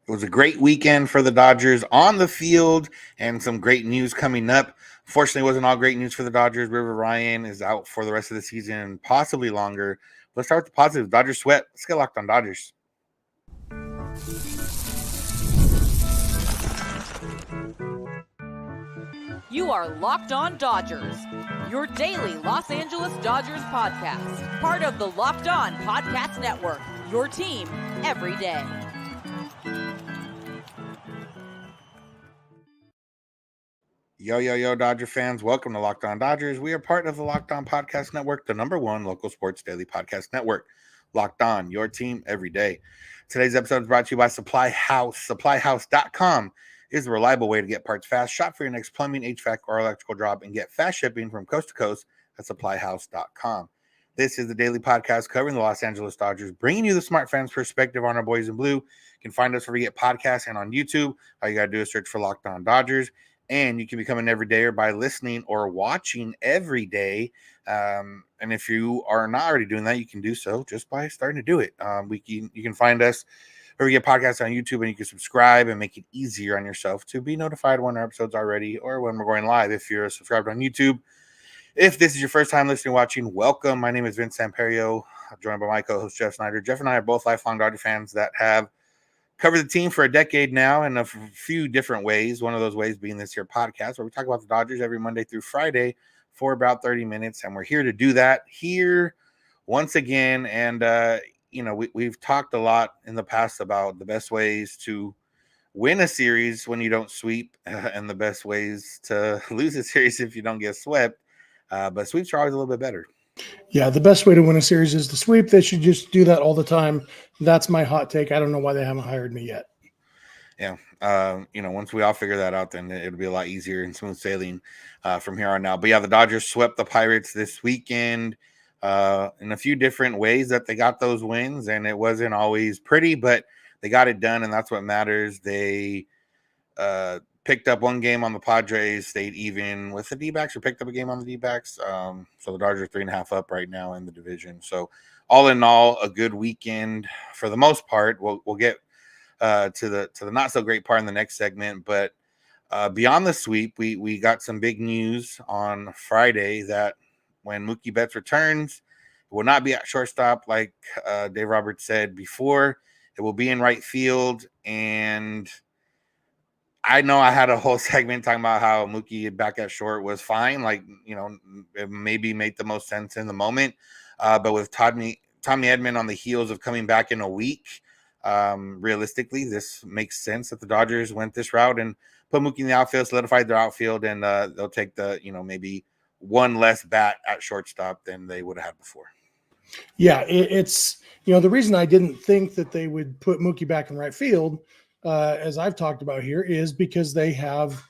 It was a great weekend for the Dodgers on the field and some great news coming up. Fortunately, it wasn't all great news for the Dodgers. River Ryan is out for the rest of the season and possibly longer. Let's start with the positives. Dodgers sweat. Let's get locked on Dodgers. You are Locked On Dodgers, your daily Los Angeles Dodgers podcast. Part of the Locked On Podcast Network, your team every day. Yo, Dodger fans. Welcome to Locked On Dodgers. We are part of the Locked On Podcast Network, the #1 local sports daily podcast network. Locked On, your team every day. Today's episode is brought to you by SupplyHouse. SupplyHouse.com is a reliable way to get parts fast. Shop for your next plumbing, h-vac, or electrical job and get fast shipping from coast to coast at SupplyHouse.com. This is the daily podcast covering the Los Angeles Dodgers, bringing you the smart fans' perspective on our boys in blue. You can find us wherever you get podcasts and on YouTube. All you got to do is search for Locked On Dodgers. And you can become an everydayer by listening or watching every day. And if you are not already doing that, you can do so just by starting to do it. You can find us where we get podcasts on YouTube, and you can subscribe and make it easier on yourself to be notified when our episodes are ready or when we're going live. If you're subscribed on YouTube, if this is your first time listening, watching, welcome. My name is Vince Samperio. I'm joined by my co-host, Jeff Snyder. Jeff and I are both lifelong Dodger fans that have covered the team for a decade now in a few different ways. One of those ways being this here podcast where we talk about the Dodgers every Monday through Friday for about 30 minutes. And we're here to do that here once again. And, we've talked a lot in the past about the best ways to win a series when you don't sweep and the best ways to lose a series if you don't get swept. But sweeps are always a little bit better. Yeah, the best way to win a series is to sweep. They should just do that all the time. That's my hot take. I don't know why they haven't hired me yet. Yeah. Once we all figure that out, then it'll be a lot easier and smooth sailing from here on out. But yeah, the Dodgers swept the Pirates this weekend in a few different ways that they got those wins, and it wasn't always pretty, but they got it done, and that's what matters. They picked up one game on the Padres, stayed even with the D-backs, or picked up a game on the D-backs. So the Dodgers are 3.5 up right now in the division. So all in all, a good weekend for the most part. We'll get to the not so great part in the next segment, but beyond the sweep, we got some big news on Friday that when Mookie Betts returns, it will not be at shortstop like Dave Roberts said before. It will be in right field, and I know I had a whole segment talking about how Mookie back at short was fine. It maybe made the most sense in the moment. But with Tommy Edman on the heels of coming back in a week, realistically, this makes sense that the Dodgers went this route and put Mookie in the outfield, solidified their outfield, and they'll take the, maybe one less bat at shortstop than they would have had before. Yeah, it's, the reason I didn't think that they would put Mookie back in right field, as I've talked about here, is because they have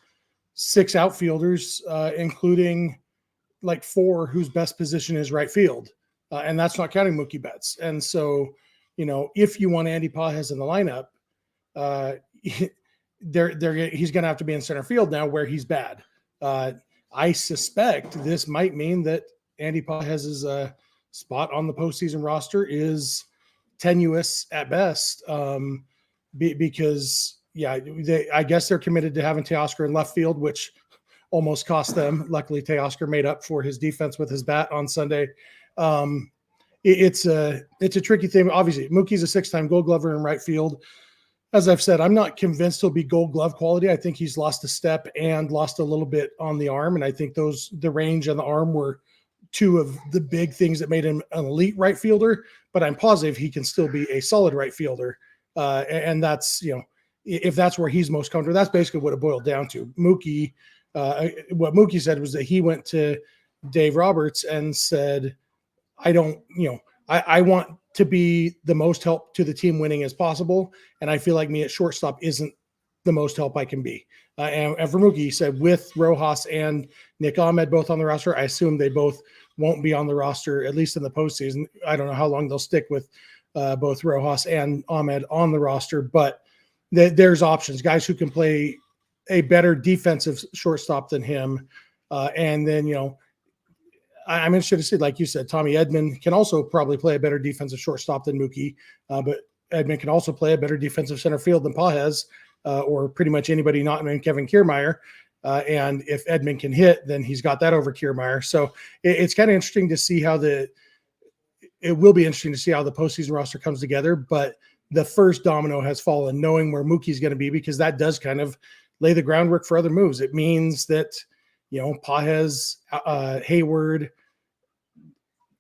6 outfielders, including like 4 whose best position is right field. And that's not counting Mookie Betts. And so, if you want Andy Pages in the lineup, he's going to have to be in center field now where he's bad. I suspect this might mean that Andy Pages' spot on the postseason roster is tenuous at best. Because I guess they're committed to having Teoscar in left field, which almost cost them. Luckily, Teoscar made up for his defense with his bat on Sunday. It's a tricky thing. Obviously, Mookie's a 6-time Gold Glover in right field. As I've said, I'm not convinced he'll be Gold Glove quality. I think he's lost a step and lost a little bit on the arm, and I think the range and the arm were 2 of the big things that made him an elite right fielder. But I'm positive he can still be a solid right fielder. And that's, if that's where he's most comfortable, that's basically what it boiled down to. Mookie, what Mookie said was that he went to Dave Roberts and said, I want to be the most help to the team winning as possible. And I feel like me at shortstop isn't the most help I can be. And for Mookie, he said with Rojas and Nick Ahmed both on the roster, I assume they both won't be on the roster, at least in the postseason. I don't know how long they'll stick with both Rojas and Ahmed on the roster, but there's options, guys who can play a better defensive shortstop than him. And then, I'm interested to see, like you said, Tommy Edman can also probably play a better defensive shortstop than Mookie. But Edman can also play a better defensive center field than Paul has, or pretty much anybody not named Kevin Kiermaier. And if Edman can hit, then he's got that over Kiermaier. So it's kind of interesting to see it will be interesting to see how the postseason roster comes together. But the first domino has fallen, knowing where Mookie's going to be, because that does kind of lay the groundwork for other moves. It means that, Pages, Hayward,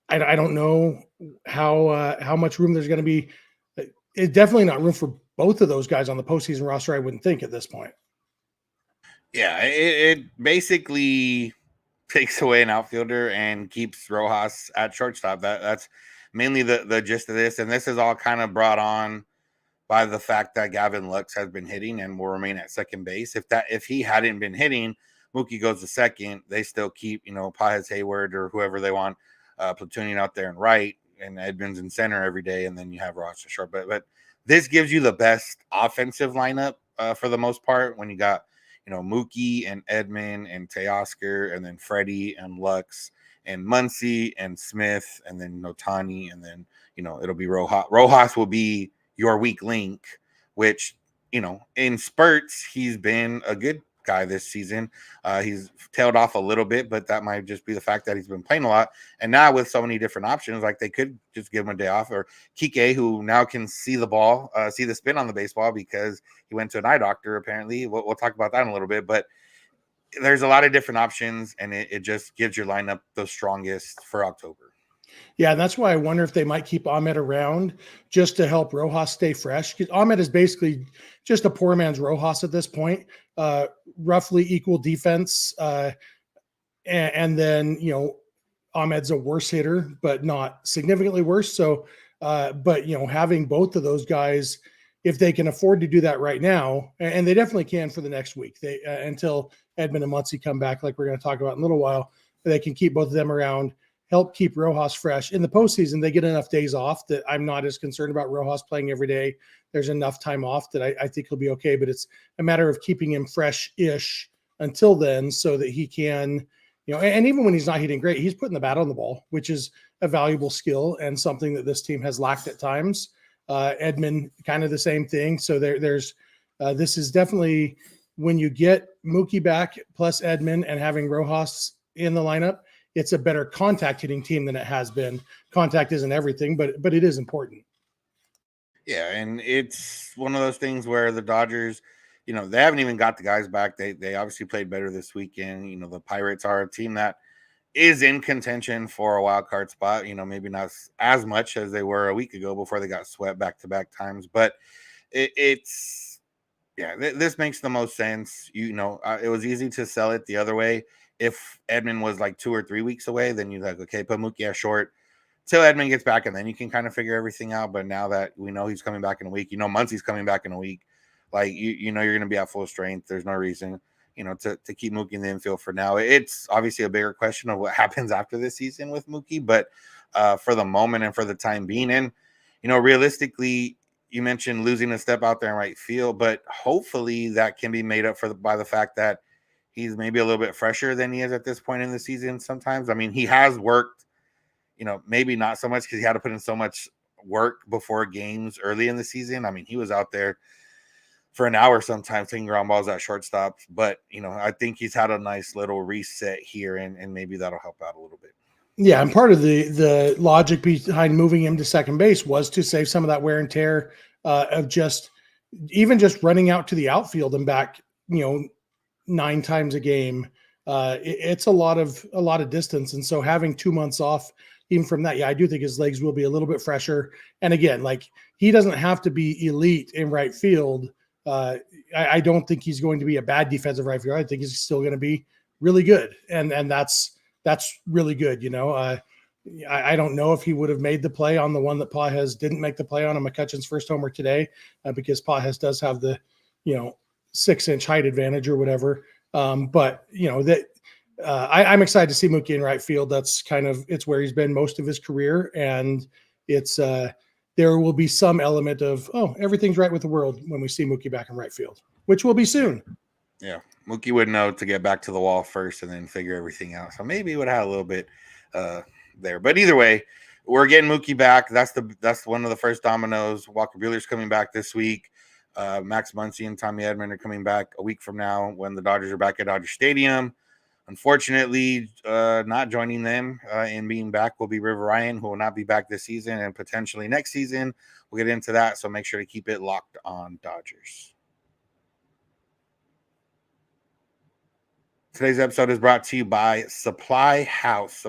I don't know how much room there's going to be. It's definitely not room for both of those guys on the postseason roster, I wouldn't think, at this point. Yeah, it basically takes away an outfielder and keeps Rojas at shortstop. That's mainly the gist of this. And this is all kind of brought on by the fact that Gavin Lux has been hitting and will remain at second base. If he hadn't been hitting, Mookie goes to second. They still keep, Pages, Hayward, or whoever they want platooning out there and right, and Edman's in center every day, and then you have Ross to short. But this gives you the best offensive lineup for the most part when you got, Mookie and Edman and Teoscar, and then Freddie and Lux and Muncy and Smith, and then Notani, and then, it'll be Rojas. Rojas will be your weak link, which, in spurts, he's been a good guy this season. He's tailed off a little bit, but that might just be the fact that he's been playing a lot. And now with so many different options, like they could just give him a day off, or Kike, who now can see the ball, see the spin on the baseball because he went to an eye doctor, apparently. We'll talk about that in a little bit, but there's a lot of different options, and it just gives your lineup the strongest for October. Yeah, and that's why I wonder if they might keep Ahmed around just to help Rojas stay fresh. Because Ahmed is basically just a poor man's Rojas at this point. Roughly equal defense, and then Ahmed's a worse hitter, but not significantly worse. So, but having both of those guys, if they can afford to do that right now, and they definitely can for the next week, they until Edman and Muncy come back, like we're going to talk about in a little while, they can keep both of them around. Help keep Rojas fresh. In the postseason, they get enough days off that I'm not as concerned about Rojas playing every day. There's enough time off that I think he'll be okay, but it's a matter of keeping him fresh-ish until then so that he can, and even when he's not hitting great, he's putting the bat on the ball, which is a valuable skill and something that this team has lacked at times. Edman, kind of the same thing. So there's this is definitely, when you get Mookie back plus Edman and having Rojas in the lineup, it's a better contact hitting team than it has been. Contact isn't everything, but it is important. Yeah, and it's one of those things where the Dodgers, they haven't even got the guys back. They obviously played better this weekend. The Pirates are a team that is in contention for a wild card spot. Maybe not as much as they were a week ago before they got swept back-to-back times. But this makes the most sense. It was easy to sell it the other way. If Edman was like 2 or 3 weeks away, then you're like, okay, put Mookie at short till Edman gets back, and then you can kind of figure everything out. But now that we know he's coming back in a week, Muncy's coming back in a week, like you're going to be at full strength. There's no reason, to keep Mookie in the infield for now. It's obviously a bigger question of what happens after this season with Mookie, but for the moment and for the time being, and realistically, you mentioned losing a step out there in right field, but hopefully that can be made up by the fact that he's maybe a little bit fresher than he is at this point in the season sometimes. I mean, he has worked, maybe not so much because he had to put in so much work before games early in the season. I mean, he was out there for an hour sometimes taking ground balls at shortstop. But, I think he's had a nice little reset here, and maybe that'll help out a little bit. Yeah, and part of the logic behind moving him to second base was to save some of that wear and tear of just running out to the outfield and back, 9 times a game. It's a lot of distance. And so having 2 months off, even from that, I do think his legs will be a little bit fresher. And again, like, he doesn't have to be elite in right field. I don't think he's going to be a bad defensive right fielder. I think he's still going to be really good. And that's really good. I don't know if he would have made the play on the one that Pages didn't make the play on McCutcheon's first homer today, because Pages does have the, 6-inch height advantage or whatever. But I'm excited to see Mookie in right field. That's it's where he's been most of his career. And it's, there will be some element of, everything's right with the world when we see Mookie back in right field, which will be soon. Yeah. Mookie would know to get back to the wall first and then figure everything out. So maybe he would have a little bit there, but either way, we're getting Mookie back. That's one of the first dominoes. Walker Buehler's coming back this week. Max Muncy and Tommy Edman are coming back a week from now when the Dodgers are back at Dodger Stadium. Unfortunately, not joining them in being back will be River Ryan, who will not be back this season and potentially next season. We'll get into that, so make sure to keep it locked on Dodgers. Today's episode is brought to you by SupplyHouse.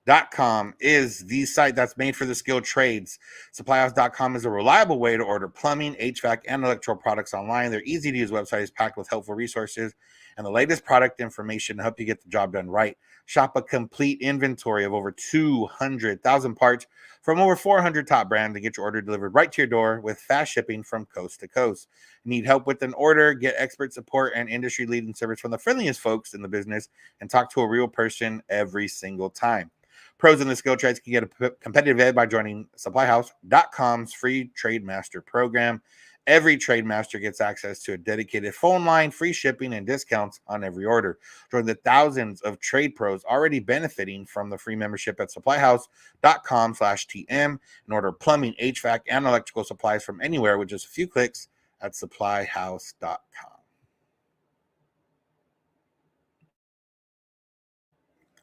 SupplyHouse.com is the site that's made for the skilled trades. SupplyHouse.com is a reliable way to order plumbing, HVAC, and electrical products online. Their easy-to-use website is packed with helpful resources and the latest product information to help you get the job done right. Shop a complete inventory of over 200,000 parts from over 400 top brands to get your order delivered right to your door with fast shipping from coast to coast. Need help with an order? Get expert support and industry-leading service from the friendliest folks in the business and talk to a real person every single time. Pros in the skill trades can get a competitive edge by joining SupplyHouse.com's free Trade Master program. Every Trade Master gets access to a dedicated phone line, free shipping, and discounts on every order. Join the thousands of trade pros already benefiting from the free membership at SupplyHouse.com/TM and order plumbing, HVAC, and electrical supplies from anywhere with just a few clicks at SupplyHouse.com.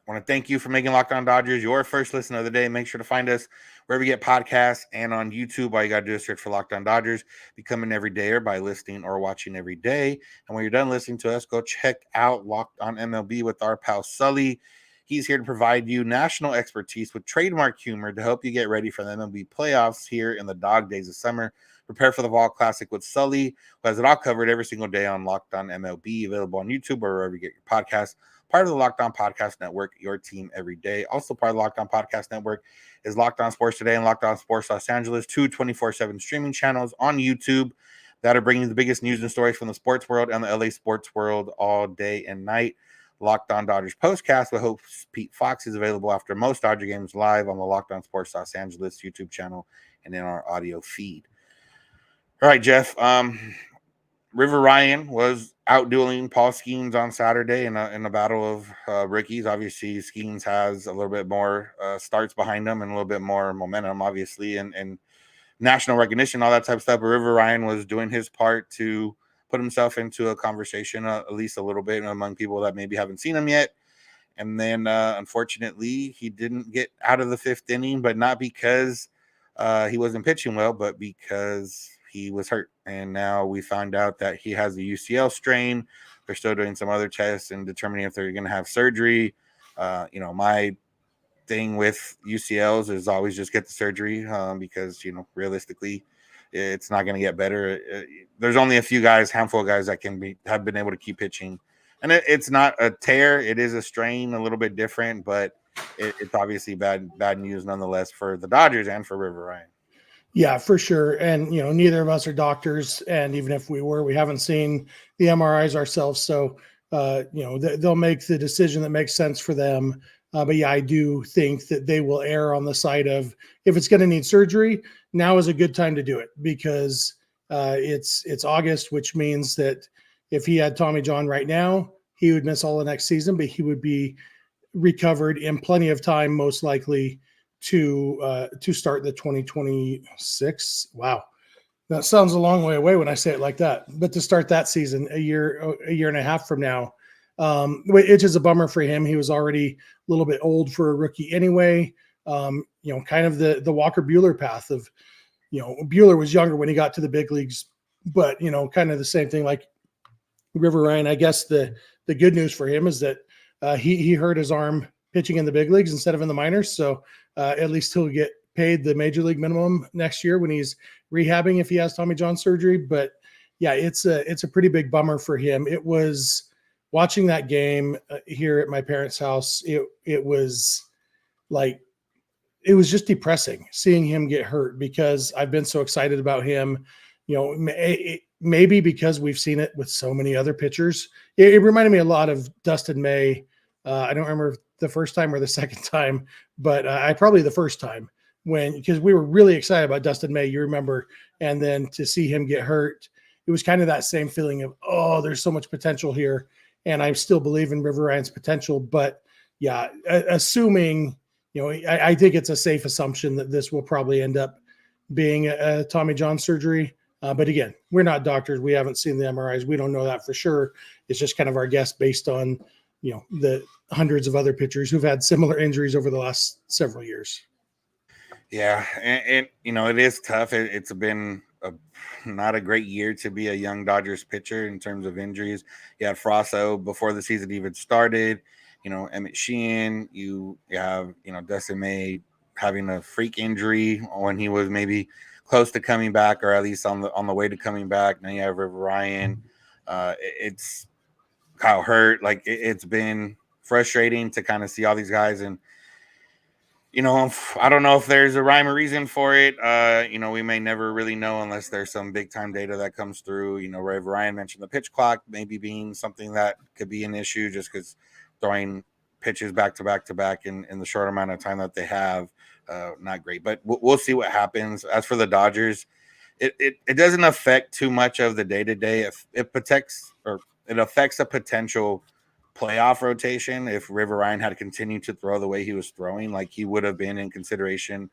I want to thank you for making Locked On Dodgers your first listen of the day. Make sure to find us wherever you get podcasts and on YouTube. All you got to do is search for Locked On Dodgers. Become an everydayer by listening or watching every day. And when you're done listening to us, go check out Locked On MLB with our pal Sully. He's here to provide you national expertise with trademark humor to help you get ready for the MLB playoffs here in the dog days of summer. Prepare for the Fall Classic with Sully, who has it all covered every single day on Locked On MLB, available on YouTube or wherever you get your podcasts. Part of the Locked On Podcast Network, your team every day. Also part of the Locked On Podcast Network is Locked On Sports Today and Locked On Sports Los Angeles, two 24/7 streaming channels on YouTube that are bringing you the biggest news and stories from the sports world and the LA sports world all day and night. Locked On Dodgers Postcast with host Pete Fox is available after most Dodger games live on the Locked On Sports Los Angeles YouTube channel and in our audio feed. All right, Jeff. River Ryan was outdueling Paul Skenes on Saturday in a battle of rookies. Obviously, Skenes has a little bit more starts behind him and a little bit more momentum, obviously, and national recognition, all that type of stuff. But River Ryan was doing his part to put himself into a conversation, at least a little bit, among people that maybe haven't seen him yet. And then, unfortunately, he didn't get out of the fifth inning, but not because he wasn't pitching well, but because he was hurt. And now we find out that he has a UCL strain. They're still doing some other tests and determining if they're going to have surgery. My thing with UCLs is always just get the surgery because, realistically, it's not going to get better. There's only a handful of guys that have been able to keep pitching. And it's not a tear. It is a strain, a little bit different, but it's obviously bad news nonetheless for the Dodgers and for River Ryan. Yeah, for sure. And, neither of us are doctors. And even if we were, we haven't seen the MRIs ourselves. So, they'll make the decision that makes sense for them. But yeah, I do think that they will err on the side of, if it's going to need surgery, now is a good time to do it, because it's August, which means that if he had Tommy John right now, he would miss all the next season, but he would be recovered in plenty of time, most likely, to start the 2026. Wow. That sounds a long way away when I say it like that, but to start that season a year and a half from now, which is a bummer for him. He was already a little bit old for a rookie anyway. Kind of the Walker Buehler path of, Buehler was younger when he got to the big leagues, but, kind of the same thing like River Ryan. I guess the good news for him is that he hurt his arm pitching in the big leagues instead of in the minors. So at least he'll get paid the major league minimum next year when he's rehabbing, if he has Tommy John surgery. But yeah, it's a pretty big bummer for him. It was watching that game here at my parents' house. It was just depressing seeing him get hurt, because I've been so excited about him, maybe because we've seen it with so many other pitchers. It reminded me a lot of Dustin May. I don't remember the first time or the second time, but probably the first time, because we were really excited about Dustin May, you remember, and then to see him get hurt, it was kind of that same feeling of, oh, there's so much potential here. And I still believe in River Ryan's potential, but yeah, assuming I think it's a safe assumption that this will probably end up being a Tommy John surgery. But again, we're not doctors. We haven't seen the MRIs. We don't know that for sure. It's just kind of our guess based on, the hundreds of other pitchers who've had similar injuries over the last several years. Yeah. And it is tough. It's been not a great year to be a young Dodgers pitcher in terms of injuries. You had Frosso before the season even started, Emmett Sheehan, you have, Dustin May having a freak injury when he was maybe close to coming back, or at least on the way to coming back. Now you have River Ryan. It's Kyle Hurt. Like it's been frustrating to kind of see all these guys, and I don't know if there's a rhyme or reason for it. We may never really know unless there's some big time data that comes through. River Ryan mentioned the pitch clock maybe being something that could be an issue, just because throwing pitches back to back in the short amount of time that they have. Not great, but we'll see what happens. As for the Dodgers, it doesn't affect too much of the day-to-day. It protects, or it affects a potential playoff rotation. If River Ryan had continued to throw the way he was throwing, like he would have been in consideration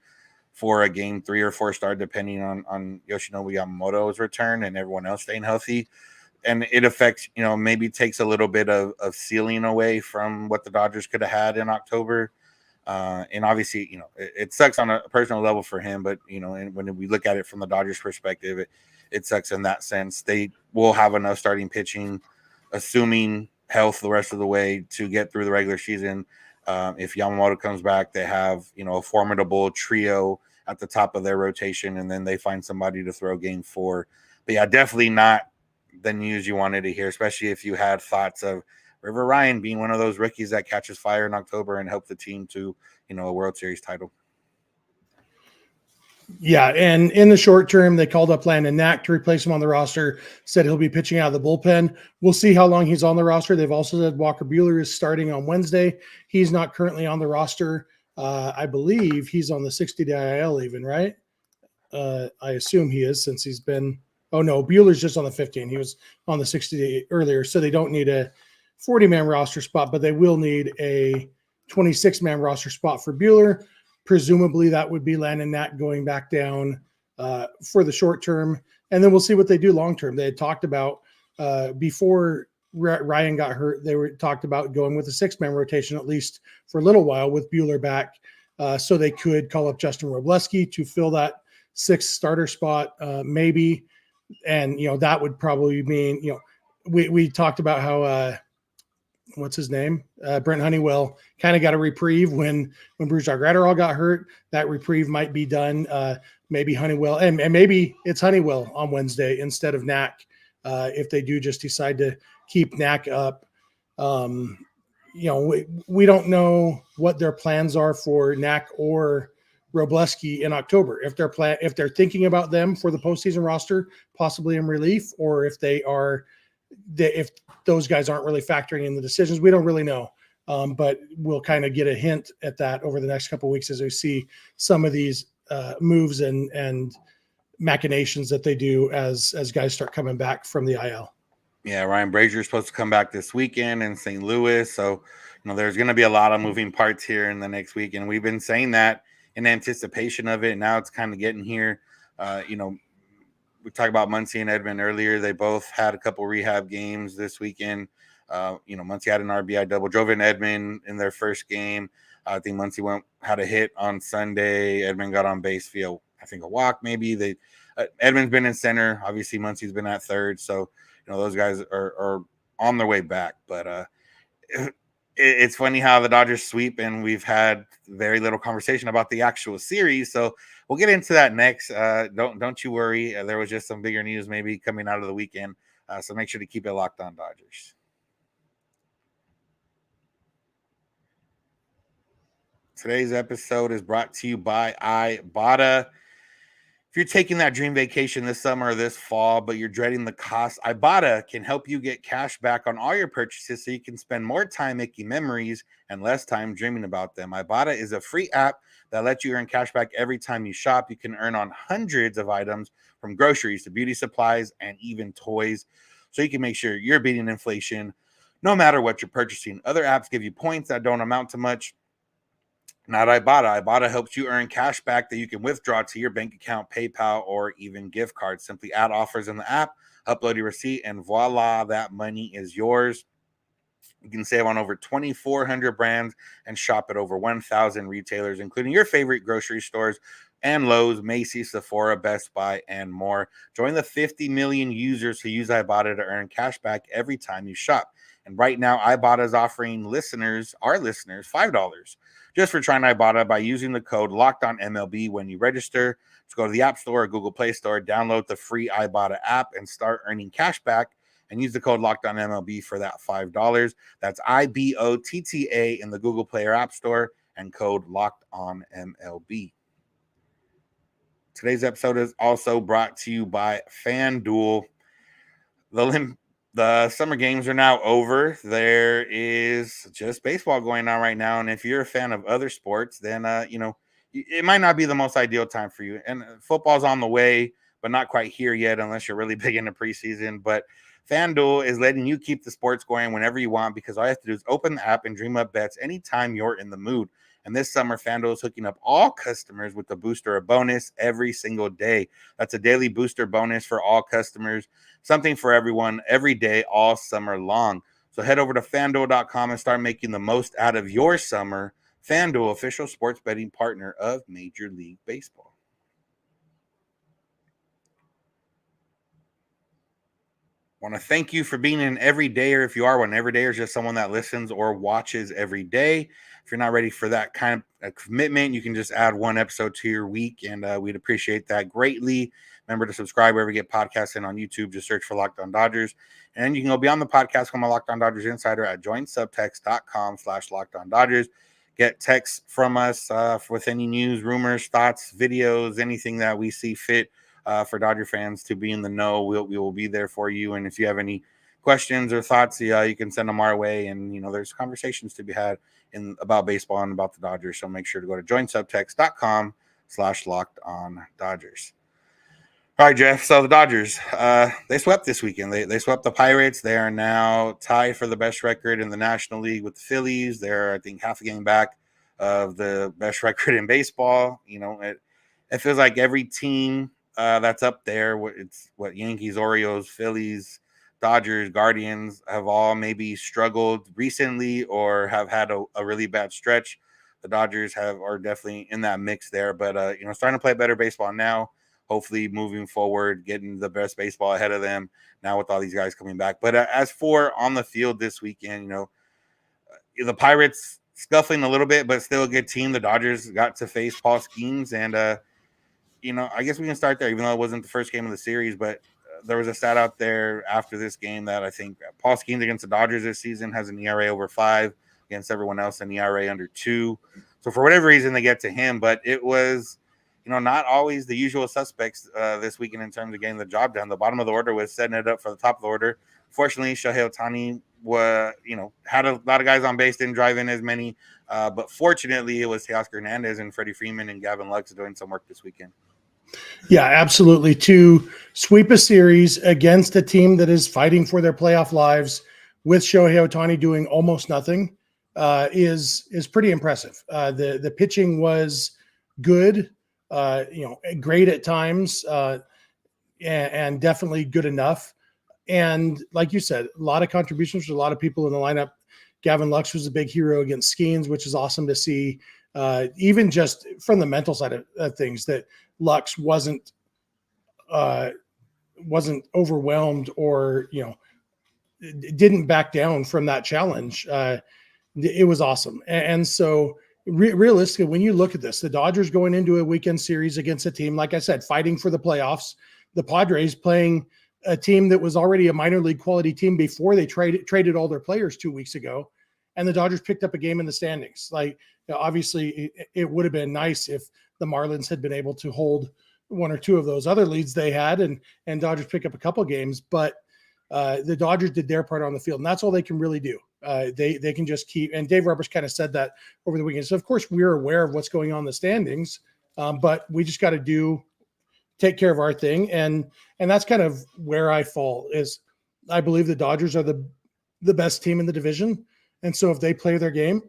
for a game 3 or 4 start, depending on Yoshinobu Yamamoto's return and everyone else staying healthy. And it affects, maybe takes a little bit of ceiling away from what the Dodgers could have had in October. And obviously, it sucks on a personal level for him, but, and when we look at it from the Dodgers perspective, it sucks in that sense. They will have enough starting pitching, assuming health the rest of the way, to get through the regular season. If Yamamoto comes back, they have, a formidable trio at the top of their rotation, and then they find somebody to throw game 4. But yeah, definitely not the news you wanted to hear, especially if you had thoughts of River Ryan being one of those rookies that catches fire in October and help the team to, a World Series title. Yeah, and in the short term, they called up Landon Knack to replace him on the roster, said he'll be pitching out of the bullpen. We'll see how long he's on the roster. They've also said Walker Buehler is starting on Wednesday. He's not currently on the roster. I believe he's on the 60-day IL even, right? I assume he is, since he's been – oh, no, Buehler's just on the 15. He was on the 60-day earlier, so they don't need a 40-man roster spot, but they will need a 26-man roster spot for Buehler. Presumably that would be Landon Knack going back down for the short term, and then we'll see what they do long term. They had talked about before Ryan got hurt, they were talked about going with a 6-man rotation at least for a little while with Buehler back, so they could call up Justin Robleski to fill that 6th starter spot, maybe, and that would probably mean we talked about how what's his name? Brent Honeywell kind of got a reprieve when Brusdar Graterol got hurt. That reprieve might be done. Maybe Honeywell, and maybe it's Honeywell on Wednesday instead of Knack, if they do just decide to keep Knack up. We don't know what their plans are for Knack or Robleski in October. If they're thinking about them for the postseason roster, possibly in relief, or if if those guys aren't really factoring in the decisions, we don't really know. But we'll kind of get a hint at that over the next couple of weeks as we see some of these moves and machinations that they do as guys start coming back from the IL. Yeah, Ryan Brazier is supposed to come back this weekend in St. Louis. So, there's going to be a lot of moving parts here in the next week. And we've been saying that in anticipation of it. Now it's kind of getting here. We talked about Muncy and Edman earlier. They both had a couple rehab games this weekend. Muncy had an RBI double, drove in Edman in their first game. I think Muncy had a hit on Sunday. Edman got on base via, I think, a walk maybe. Edman's been in center. Obviously, Muncy's been at third. So, those guys are on their way back. But it's funny how the Dodgers sweep, and we've had very little conversation about the actual series. So we'll get into that next. Don't you worry. There was just some bigger news maybe coming out of the weekend. So make sure to keep it locked on Dodgers. Today's episode is brought to you by Ibotta. If you're taking that dream vacation this summer or this fall, but you're dreading the cost, Ibotta can help you get cash back on all your purchases so you can spend more time making memories and less time dreaming about them. Ibotta is a free app that lets you earn cash back every time you shop. You can earn on hundreds of items, from groceries to beauty supplies and even toys, so you can make sure you're beating inflation no matter what you're purchasing. Other apps give you points that don't amount to much, Not Ibotta. Ibotta helps you earn cash back that you can withdraw to your bank account, PayPal, or even gift cards. Simply add offers in the app, upload your receipt, and voila, that money is yours. You can save on over 2,400 brands and shop at over 1,000 retailers, including your favorite grocery stores and Lowe's, Macy's, Sephora, Best Buy, and more. Join the 50 million users who use Ibotta to earn cash back every time you shop. And right now, Ibotta is offering our listeners, $5 just for trying Ibotta by using the code LOCKEDONMLB when you register. Just go to the App Store or Google Play Store, download the free Ibotta app, and start earning cash back. And use the code LOCKEDONMLB for that $5. That's IBOTTA in the Google Play or App Store, and code LOCKEDONMLB. Today's episode is also brought to you by FanDuel. The summer games are now over. There is just baseball going on right now, and if you're a fan of other sports, then it might not be the most ideal time for you. And football's on the way, but not quite here yet, unless you're really big into preseason. But FanDuel is letting you keep the sports going whenever you want, because all you have to do is open the app and dream up bets anytime you're in the mood. And this summer, FanDuel is hooking up all customers with a booster or bonus every single day. That's a daily booster bonus for all customers. Something for everyone every day, all summer long. So head over to FanDuel.com and start making the most out of your summer. FanDuel, official sports betting partner of Major League Baseball. Want to thank you for being an everydayer. If you are one, everydayer is just someone that listens or watches every day. If you're not ready for that kind of commitment, you can just add one episode to your week, and we'd appreciate that greatly. Remember to subscribe wherever you get podcasts, and on YouTube, just search for Locked On Dodgers. And you can go beyond the podcast, become a Locked On Dodgers insider at joinsubtext.com/LockedOnDodgers. Get texts from us with any news, rumors, thoughts, videos, anything that we see fit. For Dodger fans to be in the know, we will be there for you. And if you have any questions or thoughts, you can send them our way. And there's conversations to be had about baseball and about the Dodgers. So make sure to go to joinsubtext.com/LockedOnDodgers. All right, Jeff. So the Dodgers, they swept this weekend. They swept the Pirates. They are now tied for the best record in the National League with the Phillies. They're, I think, half a game back of the best record in baseball. It feels like every team that's up there. It's what Yankees, Orioles, Phillies, Dodgers, Guardians have all maybe struggled recently or have had a really bad stretch. The Dodgers are definitely in that mix there, but starting to play better baseball now. Hopefully, moving forward, getting the best baseball ahead of them now with all these guys coming back. But as for on the field this weekend, the Pirates scuffling a little bit, but still a good team. The Dodgers got to face Paul Skenes, and I guess we can start there, even though it wasn't the first game of the series, but there was a stat out there after this game that I think Paul Skenes against the Dodgers this season has an ERA over 5, against everyone else an ERA under 2. So for whatever reason, they get to him, but it was, not always the usual suspects this weekend in terms of getting the job done. The bottom of the order was setting it up for the top of the order. Fortunately, Shohei Ohtani had a lot of guys on base, didn't drive in as many, but fortunately, it was Teoscar Hernandez and Freddie Freeman and Gavin Lux doing some work this weekend. Yeah, absolutely. To sweep a series against a team that is fighting for their playoff lives with Shohei Ohtani doing almost nothing is pretty impressive. The pitching was good, great at times, and definitely good enough. And like you said, a lot of contributions from a lot of people in the lineup. Gavin Lux was a big hero against Skenes, which is awesome to see. Even just from the mental side of things, that Lux wasn't overwhelmed or didn't back down from that challenge. It was awesome, and so realistically, when you look at this, the Dodgers going into a weekend series against a team, like I said, fighting for the playoffs. The Padres playing a team that was already a minor league quality team before they traded all their players 2 weeks ago, and the Dodgers picked up a game in the standings. Like, obviously, it would have been nice if the Marlins had been able to hold one or two of those other leads they had, and Dodgers pick up a couple games. But the Dodgers did their part on the field, and that's all they can really do. They can just keep. And Dave Roberts kind of said that over the weekend. So of course we're aware of what's going on in the standings, but we just got to take care of our thing, and that's kind of where I fall. Is I believe the Dodgers are the best team in the division, and so if they play their game,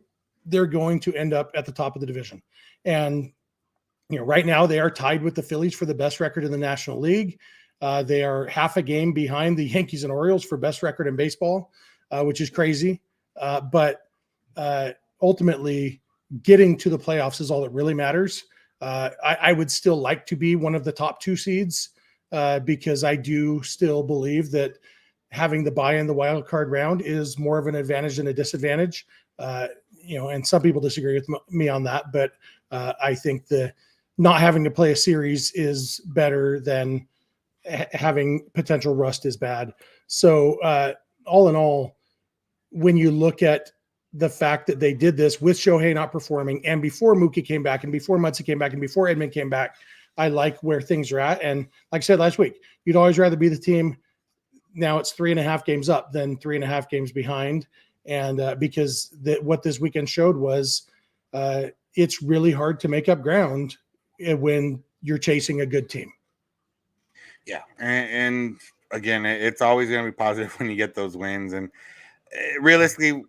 they're going to end up at the top of the division. And, right now they are tied with the Phillies for the best record in the National League. They are half a game behind the Yankees and Orioles for best record in baseball, which is crazy. But ultimately, getting to the playoffs is all that really matters. I would still like to be one of the top 2 seeds because I do still believe that having the bye in the wild card round is more of an advantage than a disadvantage. And some people disagree with me on that, but I think the not having to play a series is better than having potential rust is bad. So all in all, when you look at the fact that they did this with Shohei not performing and before Mookie came back and before Muncy came back and before Edman came back, I like where things are at. And like I said last week, you'd always rather be the team. Now it's 3.5 games up than 3.5 games behind. And because what this weekend showed was it's really hard to make up ground when you're chasing a good team. Yeah. And again, it's always going to be positive when you get those wins. And realistically,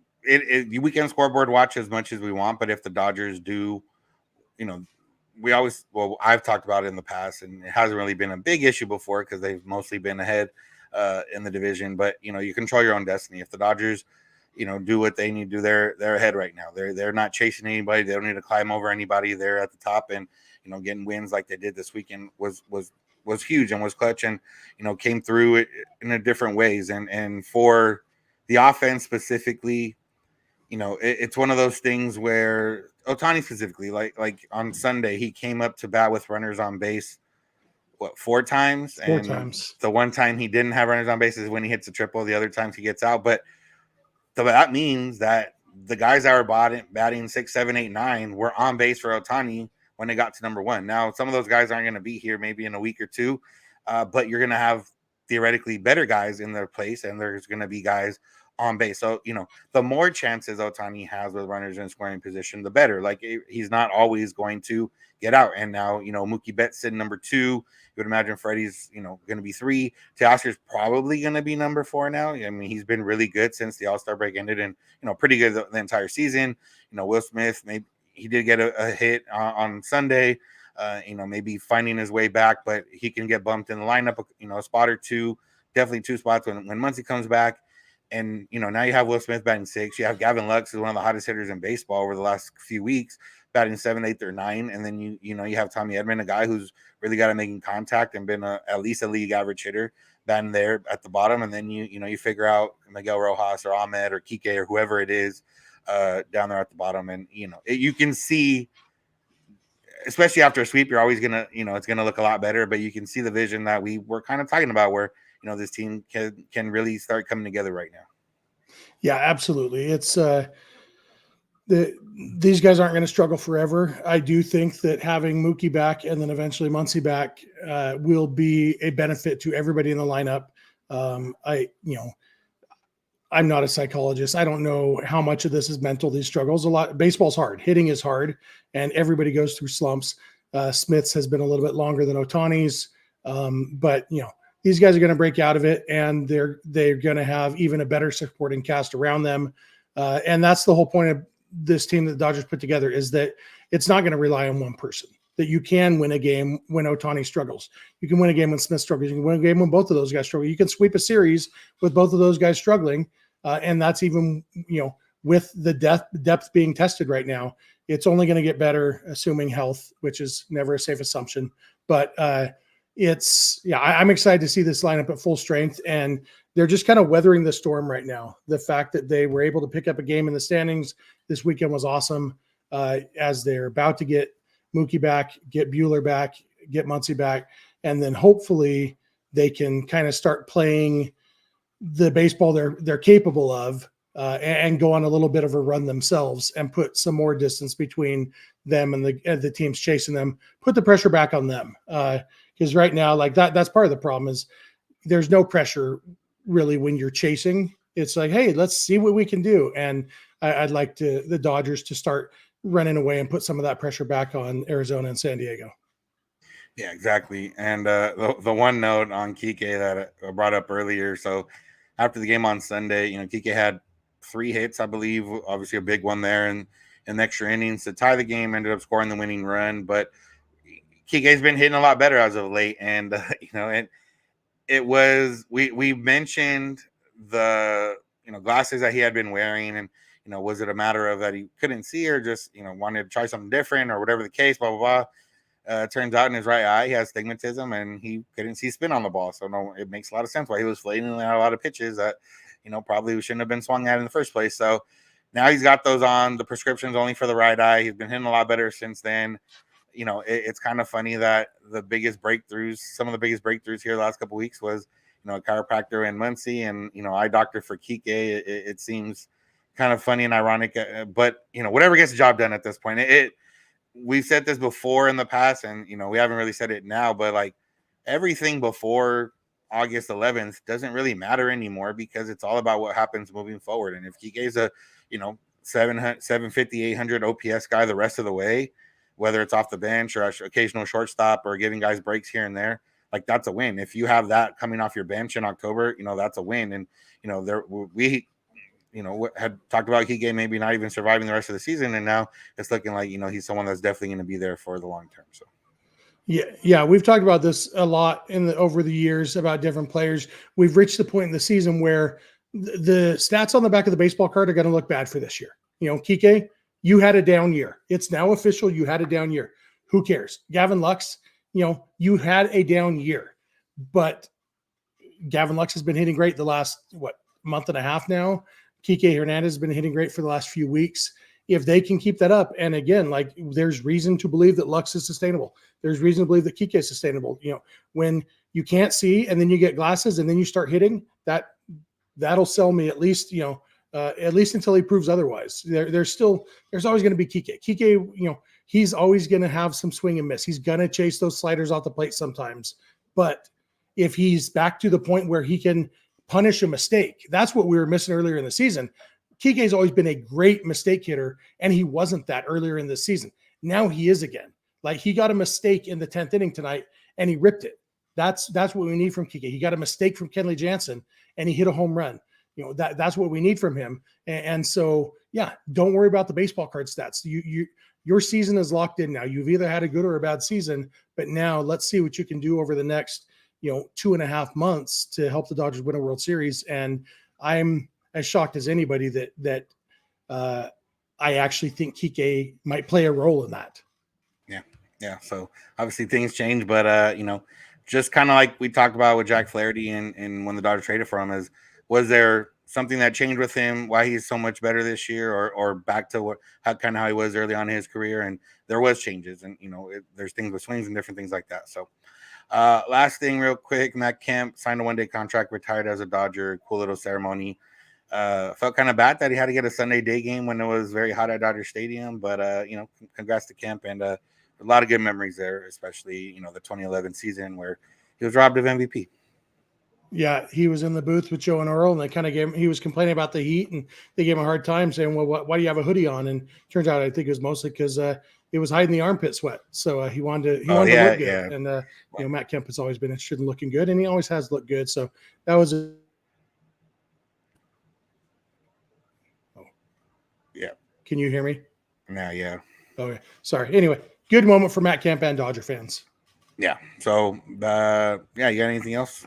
we can scoreboard watch as much as we want, but if the Dodgers do, I've talked about it in the past, and it hasn't really been a big issue before because they've mostly been ahead in the division. But you control your own destiny. If the Dodgers, do what they need to do, they're ahead right now. They're not chasing anybody. They don't need to climb over anybody. They're at the top, and getting wins like they did this weekend was huge and was clutch, and came through it in a different ways. And for the offense specifically, it's one of those things where Ohtani specifically, like on Sunday, he came up to bat with runners on base, 4 times? Four times. The one time he didn't have runners on base is when he hits a triple. The other times he gets out. But that means that the guys that were batting 6, 7, 8, 9 were on base for Ohtani when they got to number 1. Now, some of those guys aren't going to be here maybe in a week or 2, but you're going to have theoretically better guys in their place, and there's going to be guys on base. So, the more chances Ohtani has with runners in scoring position, the better. Like, he's not always going to get out. And now, Mookie Betts sitting number 2. You would imagine Freddie's, going to be 3. Teoscar's probably going to be number 4 now. I mean, he's been really good since the All-Star break ended, and, pretty good the entire season. Will Smith, maybe he did get a hit on Sunday, maybe finding his way back, but he can get bumped in the lineup, a spot or 2, definitely 2 spots when Muncy comes back. And, now you have Will Smith batting 6. You have Gavin Lux, who's one of the hottest hitters in baseball over the last few weeks, batting 7, 8, or 9. And then, you have Tommy Edman, a guy who's really got to making contact and been at least a league average hitter, batting there at the bottom. And then, you figure out Miguel Rojas or Ahmed or Kike or whoever it is down there at the bottom. And, you can see, especially after a sweep, you're always going to, it's going to look a lot better. But you can see the vision that we were kind of talking about where, this team can really start coming together right now. Yeah, absolutely. It's these guys aren't going to struggle forever. I do think that having Mookie back and then eventually Muncy back will be a benefit to everybody in the lineup. I'm not a psychologist. I don't know how much of this is mental, these struggles. A lot. Baseball's hard. Hitting is hard, and everybody goes through slumps. Smith's has been a little bit longer than Ohtani's, but these guys are going to break out of it, and they're going to have even a better supporting cast around them. And that's the whole point of this team that the Dodgers put together, is that it's not going to rely on one person, that you can win a game when Ohtani struggles. You can win a game when Smith struggles. You can win a game when both of those guys struggle. You can sweep a series with both of those guys struggling. And that's even, with the depth being tested right now, it's only going to get better, assuming health, which is never a safe assumption. But I'm excited to see this lineup at full strength, and they're just kind of weathering the storm right now. The fact that they were able to pick up a game in the standings this weekend was awesome, as they're about to get Mookie back, get Buehler back, get Muncy back, and then hopefully they can kind of start playing the baseball they're capable of, and go on a little bit of a run themselves and put some more distance between them and the teams chasing them, put the pressure back on them. Because right now, like that's part of the problem, is there's no pressure really when you're chasing. It's like, hey, let's see what we can do. And I'd like the Dodgers to start running away and put some of that pressure back on Arizona and San Diego. Yeah, exactly. And the one note on Kike that I brought up earlier. So after the game on Sunday, Kike had 3 hits, I believe, obviously a big one there. And, in the extra innings to tie the game, ended up scoring the winning run. But Kike's been hitting a lot better as of late. And, and it was, we mentioned the, glasses that he had been wearing, and, was it a matter of that he couldn't see or just, wanted to try something different or whatever the case, blah, blah, blah. Turns out in his right eye, he has stigmatism and he couldn't see spin on the ball. So no, it makes a lot of sense why he was flailing out a lot of pitches that, probably shouldn't have been swung at in the first place. So now he's got those on. The prescription's only for the right eye. He's been hitting a lot better since then. It's kind of funny that some of the biggest breakthroughs here the last couple of weeks was, a chiropractor in Muncy and, eye doctor for Kike. It seems kind of funny and ironic, but, whatever gets the job done at this point. We've said this before in the past, and we haven't really said it now, but like everything before August 11th doesn't really matter anymore because it's all about what happens moving forward. And if Kike's a 750, 800 OPS guy the rest of the way, whether it's off the bench or occasional shortstop or giving guys breaks here and there, like that's a win. If you have that coming off your bench in October, that's a win. And we had talked about Kike maybe not even surviving the rest of the season, and now it's looking like, he's someone that's definitely going to be there for the long term. So, yeah, we've talked about this a lot over the years about different players. We've reached the point in the season where the stats on the back of the baseball card are going to look bad for this year. Kike, you had a down year. It's now official. You had a down year. Who cares? Gavin Lux, you had a down year, but Gavin Lux has been hitting great the last, month and a half now. Kike Hernandez has been hitting great for the last few weeks. If they can keep that up, and again, like there's reason to believe that Lux is sustainable. There's reason to believe that Kike is sustainable. When you can't see and then you get glasses and then you start hitting, that'll sell me at least until he proves otherwise. There's always going to be Kike. Kike, he's always going to have some swing and miss. He's going to chase those sliders off the plate sometimes. But if he's back to the point where he can punish a mistake, that's what we were missing earlier in the season. Kike's always been a great mistake hitter, and he wasn't that earlier in the season. Now he is again. Like he got a mistake in the 10th inning tonight, and he ripped it. That's what we need from Kike. He got a mistake from Kenley Jansen, and he hit a home run. That's what we need from him. And so, yeah, don't worry about the baseball card stats. Your season is locked in now. You've either had a good or a bad season, but now let's see what you can do over the next 2.5 months to help the Dodgers win a World Series. And I'm as shocked as anybody that I actually think Kike might play a role in that. Yeah. So obviously things change, but just kind of like we talked about with Jack Flaherty and when the Dodgers traded for him, was there something that changed with him, why he's so much better this year, or back to how he was early on in his career? And there was changes, and there's things with swings and different things like that. So last thing real quick, Matt Kemp signed a 1-day contract, retired as a Dodger. Cool little ceremony. Felt kind of bad that he had to get a Sunday day game when it was very hot at Dodger Stadium, but congrats to Kemp, and a lot of good memories there, especially the 2011 season where he was robbed of MVP. Yeah, he was in the booth with Joe and Earl, and they kind of he was complaining about the heat, and they gave him a hard time saying, well, why do you have a hoodie on? And turns out I think it was mostly because it was hiding the armpit sweat. So he wanted to look good. Yeah. And, Matt Kemp has always been interested in looking good, and he always has looked good. So that was yeah. Can you hear me? Yeah. Okay. Sorry. Anyway, good moment for Matt Kemp and Dodger fans. Yeah. So, you got anything else?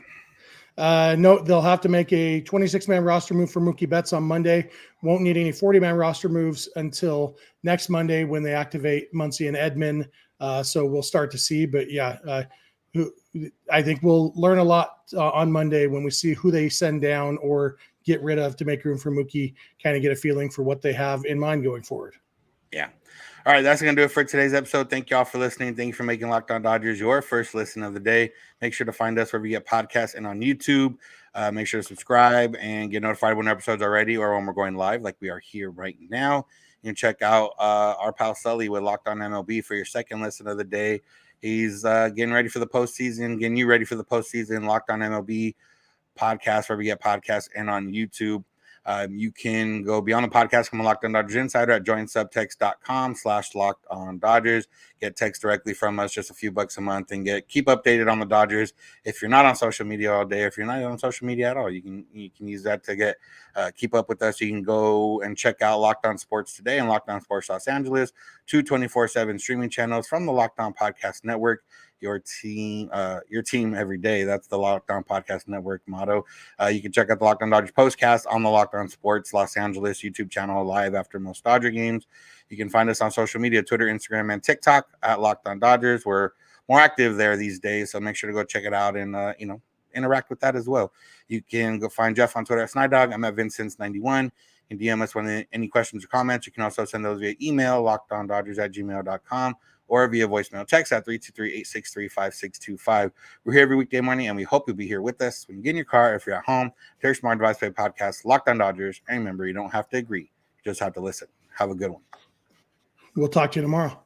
No, they'll have to make a 26-man roster move for Mookie Betts on Monday. Won't need any 40-man roster moves until next Monday when they activate Muncy and Edman. So we'll start to see. But, I think we'll learn a lot on Monday when we see who they send down or get rid of to make room for Mookie, kind of get a feeling for what they have in mind going forward. Yeah. All right, that's going to do it for today's episode. Thank you all for listening. Thank you for making Locked On Dodgers your first listen of the day. Make sure to find us wherever you get podcasts and on YouTube. Make sure to subscribe and get notified when episodes are ready or when we're going live like we are here right now. You can check out our pal Sully with Locked On MLB for your second listen of the day. He's getting ready for the postseason, getting you ready for the postseason. Locked On MLB podcast wherever you get podcasts and on YouTube. You can go beyond the podcast, become a Locked On Dodgers Insider at joinsubtext.com/LockedOnDodgers. Get text directly from us, just a few bucks a month, and keep updated on the Dodgers. If you're not on social media all day, if you're not on social media at all, you can use that to keep up with us. You can go and check out Locked On Sports Today and Locked On Sports Los Angeles, 2 24/7 streaming channels from the Locked On Podcast Network. Your team every day. That's the Locked On Podcast Network motto. You can check out the Locked On Dodgers postcast on the Locked On Sports Los Angeles YouTube channel live after most Dodger games. You can find us on social media, Twitter, Instagram, and TikTok at Locked On Dodgers. We're more active there these days, so make sure to go check it out and interact with that as well. You can go find Jeff on Twitter at SnyDog. I'm at Vincents91. You can DM us with any questions or comments. You can also send those via email, lockedondodgers@gmail.com, or via voicemail text at 323-863-5625. We're here every weekday morning, and we hope you'll be here with us when you get in your car. If you're at home, take your smart device, play podcast, Locked On Dodgers. And remember, you don't have to agree. You just have to listen. Have a good one. We'll talk to you tomorrow.